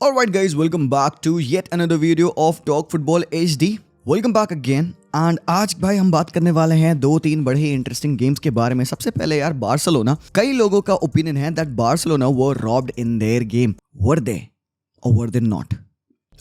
Alright guys, welcome back to yet another video of Talk Football HD. Welcome back again. And आज भाई हम बात करने वाले हैं दो तीन बड़े ही इंटरेस्टिंग गेम्स के बारे में। सबसे पहले यार बार्सिलोना, कई लोगों का ओपिनियन है that Barcelona were robbed in their game. Were they और वर दे नॉट?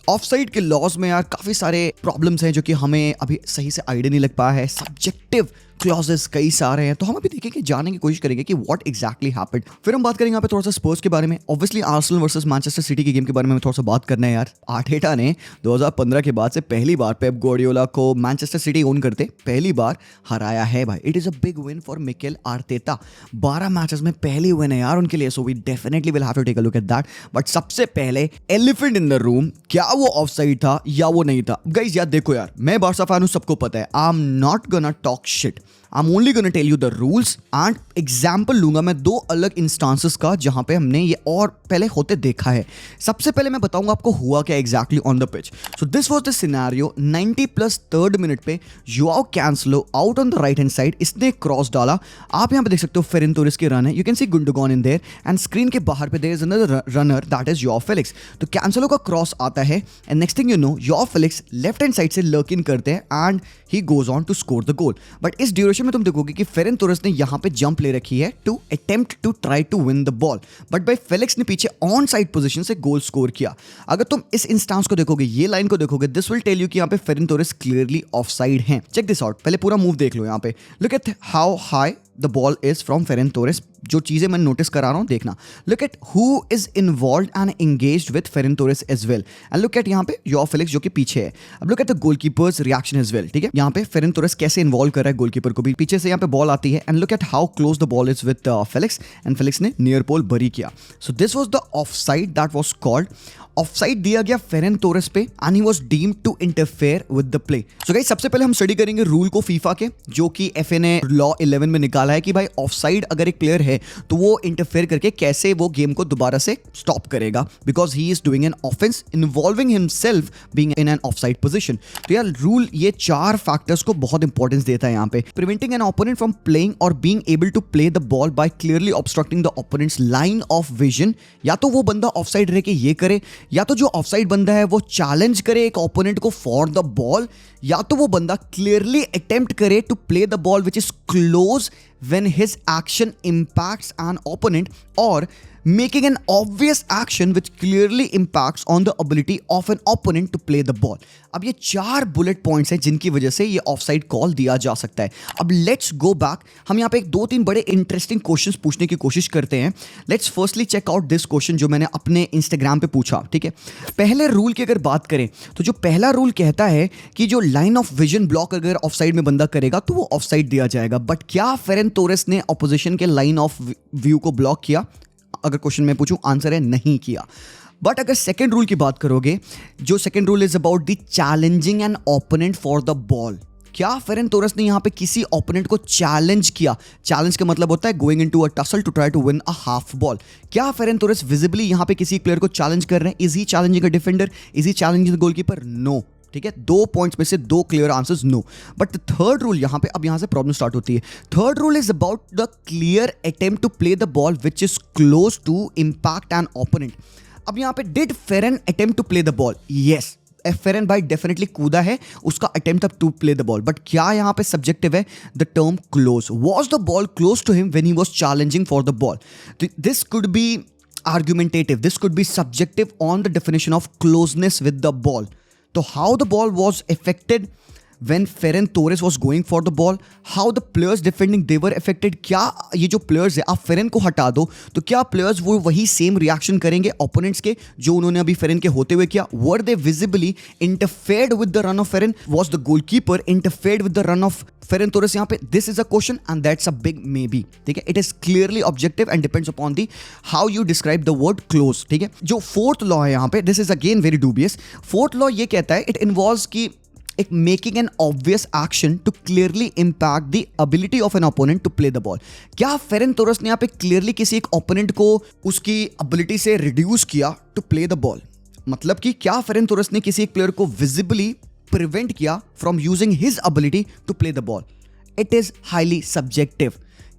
ऑफसाइड के लॉज में यार काफी सारे प्रॉब्लम्स हैं जो कि हमें अभी सही से आइडिया नहीं लग पाया है। सब्जेक्टिव क्लॉजेस कई सारे हैं, तो हम अभी देखेंगे, जानने की कोशिश करेंगे कि व्हाट एग्जैक्टली हैपेंड। फिर हम बात करेंगे यहाँ पे थोड़ा सा स्पर्स के बारे में। Obviously Arsenal versus Manchester city की गेम के बारे में थोड़ा सा बात करना है यार। आर्टेटा ने 2015 के बाद से पहली बार पेप गार्डियोला को मैनचेस्टर सिटी ओन करते पहली बार हराया है भाई। It is a big win for Mikel Arteta. 12 matches में पहली विन है यार उनके लिए, so we definitely will have to take a look at that. But सबसे पहले एलिफेंट इन द रूम, क्या वो ऑफसाइड था या वो नहीं था? गाइस यार देखो यार, मैं बार्सा फैन हूं, सबको पता है। I am not gonna talk shit, I am only gonna tell you the rules and example लूंगा मैं दो अलग इंस्टांसेस का जहां पे हमने ये और पहले होते देखा है। सबसे पहले मैं बताऊंगा आपको हुआ क्या exactly on the pitch. So this was the scenario. 90+3 minute पे Joao Cancelo out on the right hand side, इसने क्रॉस डाला। आप यहां पे देख सकते हो फेरन तोरेस की रन है, you can see Gundogan in there and screen के बाहर पे there is another runner that is Joao Felix. तो कैंसेलो का क्रॉस आता है and next thing you know Joao Felix left hand side से लर्क इन करते हैं and he goes on to score the goal. But इस duration में तुम देखोगे कि फेरन तोरेस ने यहां पे जंप ले रखी है to attempt to try to win the ball, but भाई फेलिक्स ने पीछे ऑन साइड पोजीशन से गोल स्कोर किया। अगर तुम इस इंस्टांस को देखोगे, ये लाइन को देखोगे, दिस विल टेल यू कि यहां पे फेरन तोरेस क्लियरली ऑफसाइड हैं। चेक दिस आउट, पहले पूरा मूव देख लो यहां पे। Look at how high the ball is from Ferran Torres. जो चीजें मैं नोटिस करा रहा हूं देखना। Look at who is involved and engaged with Ferran Torres as well and look at यहां पे जोआओ फेलिक्स जो कि पीछे है। अब look at the goalkeeper's reaction as well. ठीक है, यहां पे फेरन तोरेस कैसे इन्वॉल्व कर रहा है गोलकीपर को भी। पीछे से यहां पे बॉल आती है and look at how close the ball is with Felix and Felix ने नियर पोल बरी किया। So this was the offside that was called. Offside दिया गया फेरन तोरेस पे and he was deemed to interfere with the play. So guys सबसे पहले हम study करेंगे रूल को फीफा के, जो कि एफए ने लॉ 11 में निकाला है कि भाई ऑफसाइड अगर एक प्लेयर है तो वो इंटरफेयर करके कैसे वो गेम को दोबारा से स्टॉप करेगा, because he is doing an offence involving himself being in an offside position. तो यार रूल ये 4 फैक्टर्स को बहुत इंपॉर्टेंस देता है यहाँ पे। Preventing an opponent from playing or being able to play the ball by clearly obstructing the opponent's line of vision. या तो वो बंदा ऑफसाइड रह के ये करे, या तो जो ऑफसाइड बंदा है वो चैलेंज करे एक ओपोनेंट को फॉर द बॉल, या तो वो बंदा क्लियरली अटेम्प्ट करे to play the ball which is close when his action impacts an opponent, or making an obvious action which clearly impacts on the ability of an opponent to play the ball. अब ये 4 bullet points हैं जिनकी वजह से ये offside call दिया जा सकता है। अब लेट्स गो बैक, हम यहाँ पे एक 2-3 बड़े इंटरेस्टिंग क्वेश्चंस पूछने की कोशिश करते हैं। Let's firstly check out this question जो मैंने अपने इंस्टाग्राम पे पूछा। ठीक है, पहले रूल की अगर बात करें तो जो पहला रूल कहता है कि जो लाइन ऑफ विजन ब्लॉक अगर ऑफसाइड में बंदा करेगा तो वो ऑफसाइड दिया जाएगा। बट क्या फेरन तोरेस ने ऑपोजिशन के लाइन ऑफ व्यू को ब्लॉक किया? अगर क्वेश्चन मैं पूछूं, आंसर है नहीं किया। बट अगर सेकंड रूल की बात करोगे, जो second rule is about the challenging an opponent for the ball, क्या फेरन तोरेस ने यहां पे किसी ओपोनेंट को चैलेंज किया? चैलेंज का मतलब होता है going into a tussle to try to win a half ball. क्या फेरन तोरेस विजिबली यहां पे किसी प्लेयर को चैलेंज कर रहे हैं? Is he challenging a defender? Is he challenging the goalkeeper? No. ठीक है, 2 पॉइंट्स में से 2 clear answers no. But the third rule यहां पे, अब यहां से प्रॉब्लम स्टार्ट होती है। Third rule is about the clear attempt to play the ball which is close to impact an opponent. अब यहां पे did Ferran attempt to play the ball? Yes, Ferran भाई डेफिनेटली कूदा है, उसका attempt to play the ball. But क्या यहां पे सब्जेक्टिव है? The term close. Was the ball close to him when he was challenging for the ball? This could be argumentative, this could be subjective on the definition of closeness with the ball. तो how the ball was affected when Ferran Torres was going for the ball, how the players defending they were affected। क्या ये जो players है, आप फेरन को हटा दो तो क्या players वो वही सेम रिएक्शन करेंगे opponents के जो उन्होंने अभी फेरन के होते हुए किया? Were they visibly interfered with the run of Ferran? Was the goalkeeper interfered with the run of Ferran Torres? यहाँ पे this is a question and that's a big maybe। ठीक है, it is clearly objective and depends upon the how you describe the word close। ठीक है, जो fourth law है यहाँ पे, this is again very dubious। Fourth law ये कहता है it involves कि एक making an obvious action to clearly impact the ability of an opponent to play the ball. क्या फेरन तोरेस ने यहाँ पे क्लियरली किसी एक ओपोनेंट को उसकी एबिलिटी से रिड्यूस किया टू प्ले द बॉल? मतलब कि क्या फेरन तोरेस ने किसी एक प्लेयर को विजिबली प्रिवेंट किया from using his ability to play the ball? It is highly subjective.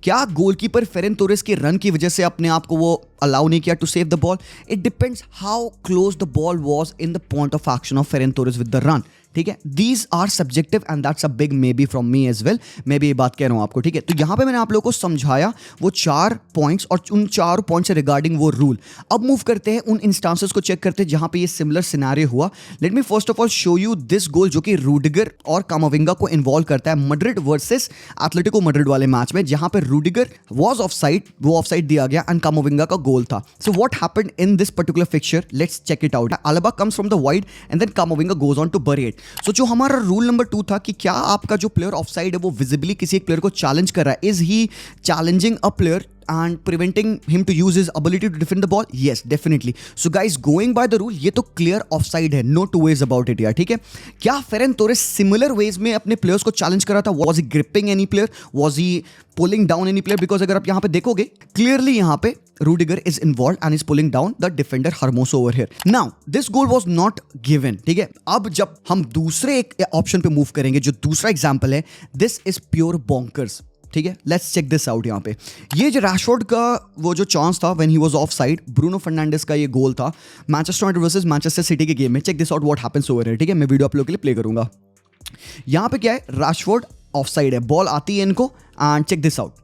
क्या गोलकीपर फेरन तोरेस के रन की वजह से अपने आप को वो अलाउ नहीं किया to save the ball? It depends how close the ball was in the point of action of Ferran Torres with the run. ठीक है, these are subjective and that's a big maybe from me as well. मैं भी ये बात कह रहा हूं आपको। ठीक है, तो यहां पे मैंने आप लोगों को समझाया वो 4 पॉइंट्स और उन 4 पॉइंट्स से रिगार्डिंग वो रूल। अब मूव करते हैं उन इंस्टांसेस को चेक करते हैं जहां पे ये सिमिलर सिनेरियो हुआ। Let me first of all show you this goal जो कि रूडिगर और कामाविंगा को इन्वॉल्व करता है मैड्रिड वर्सेस एथलेटिको मैड्रिड वाले मैच में, जहां पे रूडिगर वाज ऑफसाइड, वो ऑफसाइड दिया गया एंड कामाविंगा का गोल था। So what happened in this particular fixture, let's check it out. Alba comes from the wide and then Camavinga goes on to bury it. सो जो हमारा rule number 2 था कि क्या आपका जो प्लेयर ऑफसाइड है वो विजिबली किसी एक प्लेयर को चैलेंज कर रहा है, is he challenging a player and preventing him to use his ability to defend the ball? Yes, definitely. So guys, going by the rule, ये तो clear offside है, no two ways about it यार। ठीक है, क्या Ferran Torres similar ways में अपने players को challenge कर रहा था? Was he gripping any player? Was he pulling down any player? Because अगर आप यहाँ पे देखोगे clearly यहाँ पे Rudiger is involved and is pulling down the defender Hermoso over here. Now this goal was not given. ठीक है, अब जब हम दूसरे एक ऑप्शन पे मूव करेंगे, जो दूसरा एग्जाम्पल है, this is pure bonkers। ठीक है, लेट्स चेक दिस आउट। यहाँ पे ये जो रैशफोर्ड का वो जो चांस था when he was offside, Bruno Fernandes का ये गोल था Manchester United versus Manchester City के गेम में। Check this out what happens over here. ठीक है, मैं वीडियो आप लोगों के लिए प्ले करूंगा। यहाँ पे क्या है, रैशफोर्ड ऑफ साइड है, बॉल आती है इनको and check this out,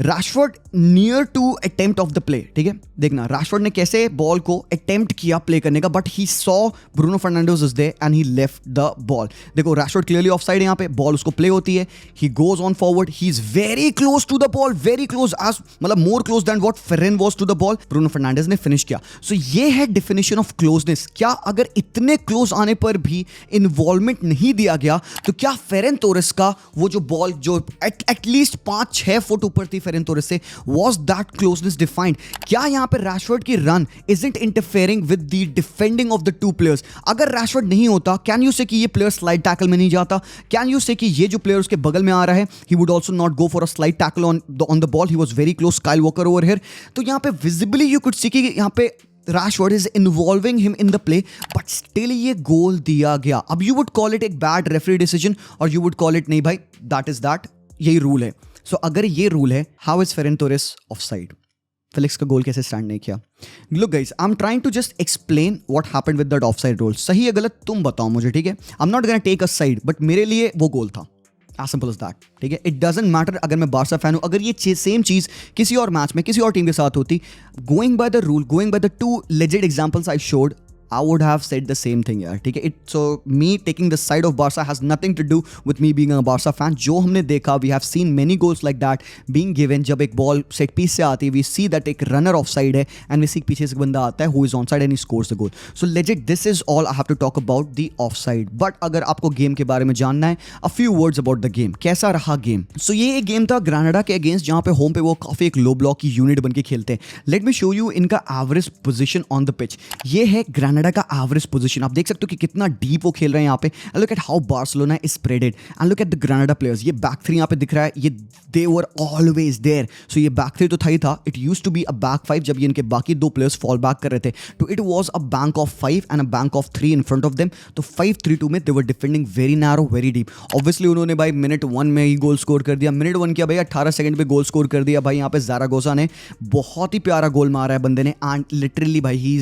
Rashford near to attempt of the play. ठीक है, देखना रैशफोर्ड ने कैसे बॉल को अटेम्प्ट किया प्ले करने का, but he saw Bruno Fernandes is there and he left the ball. देखो रैशफोर्ड क्लियरली ऑफ साइड है, यहाँ पे बॉल उसको प्ले होती है, he goes on forward, he is very close to the ball, very close, as मतलब more close than what Ferran was to the ball. Bruno Fernandes ने finish किया। सो ये है डिफिनेशन ऑफ क्लोजनेस। क्या अगर इतने क्लोज आने पर भी इन्वॉल्वमेंट नहीं दिया गया, तो क्या फेरन तोरेस का वो जो बॉल जो एटलीस्ट 5-6 फुट ऊपर थी फेरन तोरेस से, was that closeness defined? क्या यहाँ पे रैशफोर्ड की run isn't interfering with the defending of the two players? अगर रैशफोर्ड नहीं होता, कैन यू से कि ये प्लेयर स्लाइड टैकल में नहीं जाता? कैन यू से कि ये जो प्लेयर उसके बगल में आ रहा है, he would also not go for a slide tackle on the ball? He was very close, Kyle Walker over here. तो यहाँ पे visibly you could see कि यहाँ पे Rashford is involving him in the play, but still ये गोल दिया गया। अब you would call it एक bad referee decision और you would call it नहीं भाई, that is that, यही रूल है। सो अगर ये रूल है, how is Ferran Torres offside? Felix का गोल कैसे स्टैंड नहीं किया? Look guys, I am trying to just explain what happened with that offside rule. सही है गलत तुम बताओ मुझे। ठीक है, I am not gonna take a side, but मेरे लिए वो गोल था, एज सिंपल एज दैट। ठीक है, इट डजंट मैटर अगर मैं बार्सा फैन हूं, अगर ये सेम चीज किसी और मैच में किसी और टीम के साथ होती, going by the rule, going by the 2 legit examples I showed, I would have said the same thing यार। ठीक है, so me taking the side of Barca has nothing to do with me being a Barca fan। जो हमने देखा, we have seen many goals like that being given। जब एक ball set piece से आती है, we see that एक runner of side है एंड we see पीछे से बंदा आता है who is on side and he scores the goal। So legit this is all I have to talk about the offside। But अगर आपको game के बारे में जानना है, a few words about the game, कैसा रहा गेम। So ये एक गेम था ग्रेनाडा के अगेंस्ट, जहाँ पे होम पे वो काफी एक लो ब्लॉक की यूनिट बन के खेलते हैं। लेट मी शो यू इनका average position on the pitch. ये है ग्रेनाडा का एवरेज पोजीशन। आप देख सकते हो कि कितना डीप वो खेल रहे हैं यहाँ पे। And look at how Barcelona is spreaded and look at the Grenada players. ये बैक थ्री यहाँ पे दिख रहा है, ये दे वर ऑलवेज देयर। सो ये बैक थ्री तो था ही था, it used to be a back 5 जब ये इनके बाकी 2 प्लेयर्स फॉल बैक कर रहे थे, तो it was a bank of 5 and a bank of 3 in front of them. तो 5-3-2 में they were defending very narrow, very deep. Obviously उन्होंने भाई मिनट 1 में ही गोल स्कोर कर दिया, मिनट 1 किया भाई 18 सेकंड पे गोल स्कोर कर दिया भाई। यहाँ पे ज़ारागोसा ने बहुत ही प्यारा गोल मारा है बंदे ने, एंड लिटरली भाई ही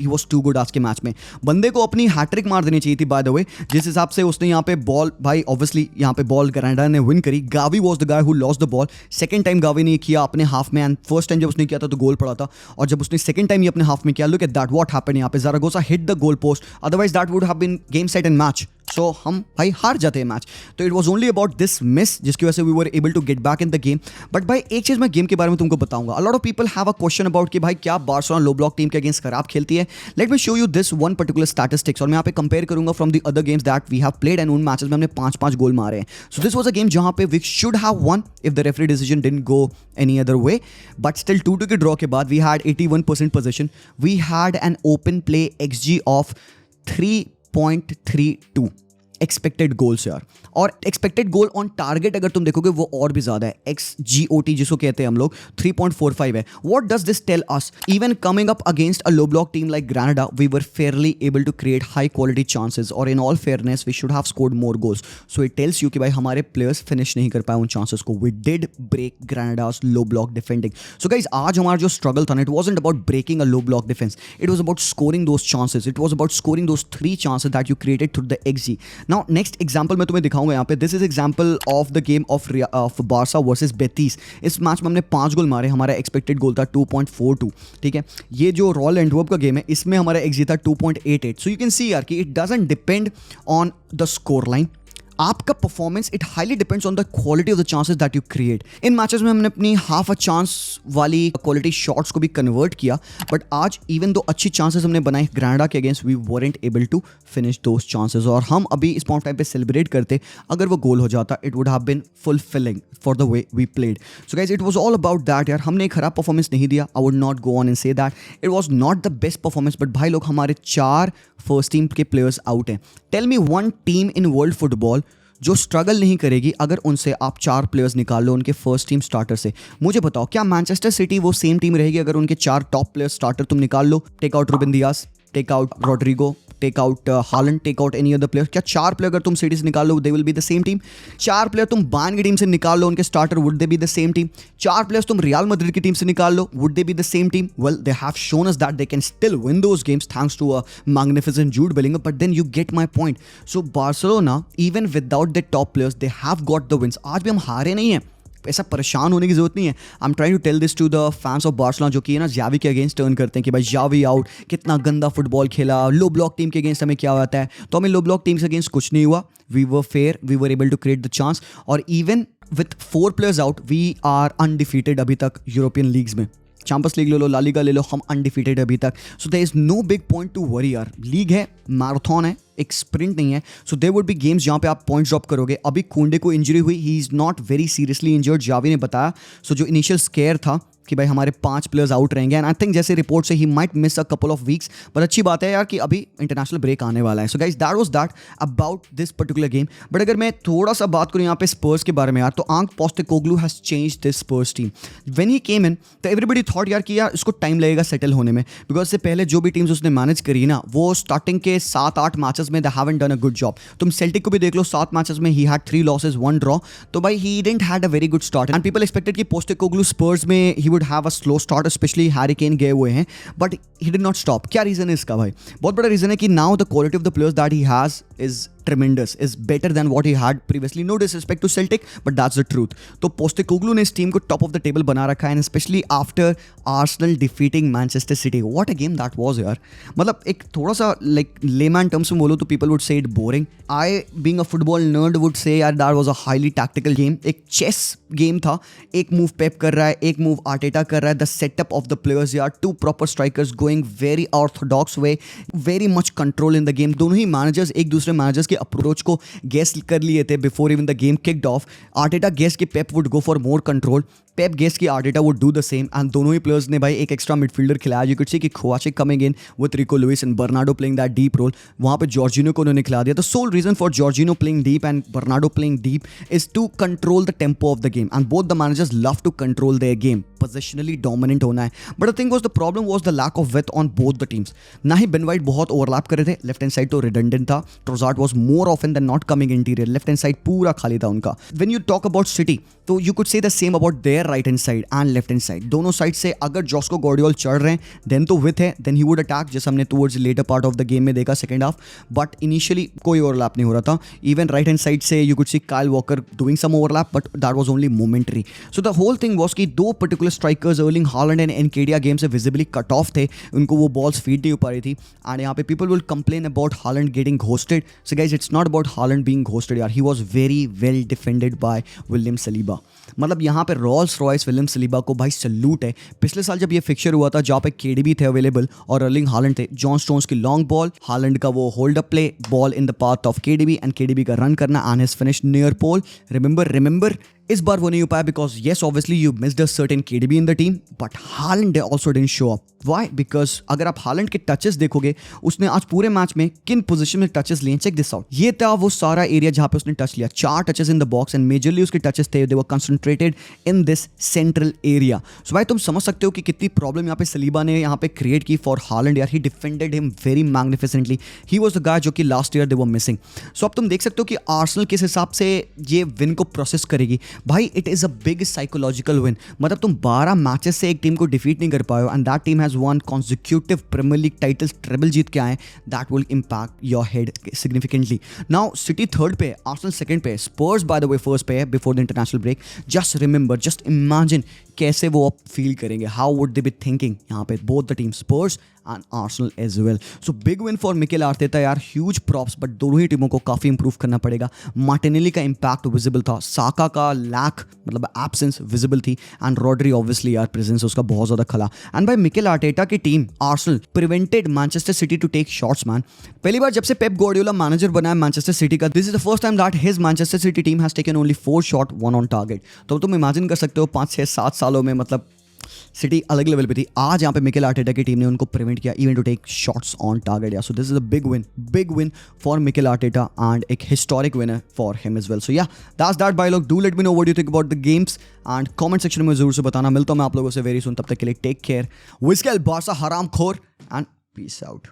वाज टू गुड आज के मैच में। बंदे को अपनी हैट्रिक मार देनी चाहिए थी बाय द वे, जिस हिसाब से उसने यहाँ पे बॉल, भाई ऑब्वियसली यहाँ पे बॉल ग्रेनाडा ने विन करी। Gavi was the guy who lost the ball. Second time Gavi ने किया अपने हाफ में, एंड फर्स्ट टाइम जब उसने किया था तो गोल पड़ा था, और जब उसने सेकंड टाइम ये अपने हाफ में किया, look at that what happened. यहाँ पे Zaragoza hit the goal post, otherwise that would have been game set and match. So हम भाई हार जाते हैं मैच। तो it was only about this miss जिसकी वजह से we were able to get back in the game. But भाई एक चीज़ मैं गेम के बारे में तुमको बताऊंगा। A lot of people have a question about कि भाई क्या बार्सिलोना लो ब्लॉक टीम के अगेंस्ट खराब खेलती है। Let me show you this one particular statistics, और मैं यहाँ पे कंपेयर करूंगा from the other games that we have played, and उन मैचेस में हमने 5-5 गोल मारे हैं। So this was a game जहां पे we should have won if the referee decision didn't go any other way, but still 2-2 के draw के बाद we had 81% possession, we had an open play XG of 3.32, expected goals यार, और expected goal on target अगर तुम देखोगे वो और भी ज्यादा है, XGOT जिसको कहते हैं हम लोग 3.45 है. What does this tell us? Even coming up against a low block team like Granada we were fairly able to create high quality chances, और in all fairness we should have scored more goals. So it tells you कि भाई हमारे players finish नहीं कर पाए उन chances को. We did break Granada's low block defending. So guys आज हमारा जो स्ट्रगल था ना, it wasn't about breaking a low block defence, it was about scoring those chances, it was about scoring those 3 chances that you created through the XG. Now next example मैं तुम्हें दिखाऊंगा यहाँ पे. This is example of the game of Barca versus Betis. इस match में हमने 5 गोल मारे, हमारा एक्सपेक्टेड गोल था 2.42. ठीक है, ये जो रॉयल एंटवर्प का गेम है इसमें हमारा XG था 2.88. सो यू कैन सी यार कि it doesn't depend on the scoreline. आपका performance it highly depends on the quality of the chances that you create. इन मैचेस में हमने अपनी हाफ अ चांस वाली क्वालिटी शॉट्स को भी कन्वर्ट किया, बट आज इवन दो अच्छी चांसेस हमने बनाई ग्रेनाडा के against, we weren't able to finish those chances. और हम अभी इस पॉइंट टाइम पे सेलिब्रेट करते अगर वो गोल हो जाता. It would have been fulfilling for the way we played. So guys it was all about that यार. हमने एक खराब परफॉर्मेंस नहीं दिया. I would not go on and say that it was not the best performance, but भाई लोग हमारे 4 first team के प्लेयर्स आउट हैं. Tell me one team in world football जो स्ट्रगल नहीं करेगी अगर उनसे आप 4 प्लेयर्स निकाल लो उनके फर्स्ट टीम स्टार्टर से. मुझे बताओ क्या मैनचेस्टर सिटी वो सेम टीम रहेगी अगर उनके 4 टॉप प्लेयर स्टार्टर तुम निकाल लो? Take out Ruben Dias, take out Rodrigo, take out Haaland, take out any other player. क्या 4 प्लेयर अगर तुम सिटी से निकाल लो they will be the same team? 4 player तुम बायर्न की टीम से निकाल लो उनके starter, would they be the same team? 4 players तुम रियल मैड्रिड की टीम से निकाल लो, would they be the same team? Well they have shown us that they can still win those games thanks to a magnificent Jude Bellingham, but then you get my point. So Barcelona even without the top players they have got the wins. आज भी हम हारे नहीं हैं, ऐसा परेशान होने की जरूरत नहीं है. I am trying to tell this to the fans of Barcelona जो कि ना जावी के अगेंस्ट टर्न करते हैं कि भाई जावी आउट, कितना गंदा फुटबॉल खेला, लो ब्लॉक टीम के अगेंस्ट हमें क्या होता है. तो हमें लो ब्लॉक टीम के अगेंस्ट कुछ नहीं हुआ. We were fair, we were able to create the chance, और even with 4 players out we are undefeated अभी तक यूरोपियन लीग्स में. चैंपियंस लीग ले लो, ला लीगा ले लो, हम अनडिफीटेड अभी तक. So there is no big point to worry यार. लीग है, मैराथन है, एक स्प्रिंट नहीं है. So there would be games जहाँ पे आप पॉइंट ड्रॉप करोगे. अभी कुंडे को इंजरी हुई, he is not very seriously injured, Xavi ने बताया. सो जो इनिशियल स्केयर था कि भाई हमारे 5 प्लेयर्स आउट रहेंगे, एंड आई थिंक जैसे रिपोर्ट से he might miss a couple of weeks, but अच्छी बात है यार कि अभी इंटरनेशनल ब्रेक आने वाला है. So guys that was that about this particular game. But अगर मैं थोड़ा सा बात करूँ यहाँ पे स्पर्स के बारे में यार, तो Ange Postecoglou has change this Spurs team. When he came in तो एवरीबडी थॉट यार कि यार इसको टाइम लगेगा सेटल होने में, बिकॉज इससे पहले जो भी टीम्स उसने मैनेज करी ना वो स्टार्टिंग के 7-8 मैचेस में they haven't done a good job. तुम सेल्टिक को भी देख लो, 7 मैचेस में ही हैड 3 लॉसेस 1 ड्रॉ. तो भाई he didn't had a very good start, and people expected कि पोस्टेकोग्लू स्पर्स में he would have a slow start, specially Harry Kane गए हुए हैं, but he did not stop. क्या रीजन है इसका भाई? बहुत बड़ा रीजन है कि now the quality of the players that he has is tremendous, is better than what he had previously. No disrespect to Celtic, but that's the truth. तो Postecoglou ने इस टीम को टॉप ऑफ द टेबल बना रखा है, and specially after Arsenal defeating Manchester city. What a game that was यार. मतलब एक थोड़ा सा लाइक लेमैन टर्म्स में बोलो तो people would say it boring. I being a football nerd would say यार that was a highly tactical game. एक चेस गेम था, एक मूव पेप कर रहा है, एक मूव आर्टेटा कर रहा है. The setup of the players यार, 2 proper strikers going very Orthodox way, very much control in the game. दोनों ही मैनेजर्स एक दूसरे मैनेजर्स के अप्रोच को गेस कर लिए थे before even the game kicked off. Arteta guess कि Pep would go for more control, Pep guess की Arteta would do the same, and दोनों ही प्लेयर्स ने भाई एक एक्स्ट्रा मिडफील्डर खिलाया. यू कुड सी कि Kovacic coming in with Rico Lewis and Bernardo playing that deep role. वहां पे जॉर्जिनो को उन्होंने खिला दिया. The sole reason for Jorginho playing deep and Bernardo playing deep is to control the tempo of the game, and both the managers love to control their game, positionally dominant होना है. But the thing was the problem was the lack of width on both the teams. ना ही Ben White बहुत overlap कर रहे थे, left hand side तो redundant था. Trossard was more often then not coming interior, left hand side पूरा खाली था उनका. When you talk about city तो you could say the same about their right hand side and left hand side. दोनों side से अगर जॉस्को गॉर्डियोल चढ़ रहे हैं देन तो विथ है, देन ही वुड अटैक, जैसे हमने towards later part of the game में देखा सेकंड हाफ. बट इनिशियली कोई ओवरलैप नहीं हो रहा था. इवन राइट हैंड साइड से you could see Kyle Walker doing some overlap, but that was only momentary. So the whole thing was कि 2 particular strikers Erling Haaland and Nketiah game से visibly cut off थे, उनको वो balls feed नहीं हो पा रही थी. एंड यहाँ पे people will complain about Haaland getting ghosted. So guys it's not about Haaland being ghosted यार, he was very well defended by William Saliba. मतलब यहाँ पे रॉल्स रॉयस विलियम सलीबा को भाई सल्यूट है. पिछले साल जब ये फिक्चर हुआ था जहाँ पे केडीबी थे अवेलेबल और अर्लिंग हालैंड थे, जॉन स्टोन्स की लॉन्ग बॉल, हालैंड का वो hold up play, ball in the path of KDB and KDB का रन करना, एंड हिज फिनिश नियर पोल. रिमेंबर इस बार वो नहीं हो पाया because yes obviously you missed a certain KDB in the team, but Haaland also didn't show up. Why? Because अगर आप हालैंड के टचेस देखोगे, उसने आज पूरे मैच में किन पोजीशन में टचेस लिए, चेक दिस आउट। ये था वो सारा एरिया जहां पे उसने टच लिया, 4 touches in the box and majorly उसके टचेस थे they were concentrated in this central area. So भाई तुम समझ सकते हो कि कितनी प्रॉब्लम यहाँ पे सलीबा ने यहाँ पे क्रिएट की फॉर हालैंड। यार he defended him very magnificently, he was the guy जो कि last year they were missing. So अब तुम देख सकते हो कि आर्सेनल किस हिसाब से ये विन को प्रोसेस करेगी। भाई it is a big psychological win, मतलब तुम 12 मैचेस से एक टीम को डिफीट नहीं कर पाए हो and that team has won consecutive Premier League titles, treble जीत के आए, that will impact your head significantly. Now City third पे, आर्सेनल सेकंड पे, Spurs by the way first पे है before the international break. Just remember, just imagine कैसे वो अब फील करेंगे, how would they be thinking यहाँ पे, both the team Spurs and Arsenal as well. So big win for Mikel Arteta यार, huge props, but दोनों ही टीमों को काफी इंप्रूव करना पड़ेगा। मार्टिनेली का इंपैक्ट विजिबल था, साका का लैक मतलब एब्सेंस विजिबल थी, एंड रॉड्री ऑब्वियसली यार प्रेजेंस उसका बहुत ज्यादा खला। एंड बाय मिकेल आर्टेटा की team Arsenal prevented Manchester City to take shots man. पहली बार जब से पेप गार्डियोला मैनेजर बना है मैनचेस्टर सिटी का, this is the first time that his Manchester City team has taken only 4 shot 1 on target. तो तुम इमेजिन कर सकते हो 5, 6, 7 सालों में मतलब सिटी अलग लेवल पे थी। आज यहाँ पे मिकेल आर्टेटा की टीम ने उनको प्रिवेंट किया even to take shots on target. So this is a big win for Mikel Arteta and एक historic winner for him as well. So yeah that's that bye लोग, do let me know what you think about the games and comment section में जरूर से बताना। मिलता हूं मैं आप लोगों से वेरी सुन, तब तक के लिए टेक केयर, विस्केल बारसा हराम खोर एंड पीस आउट।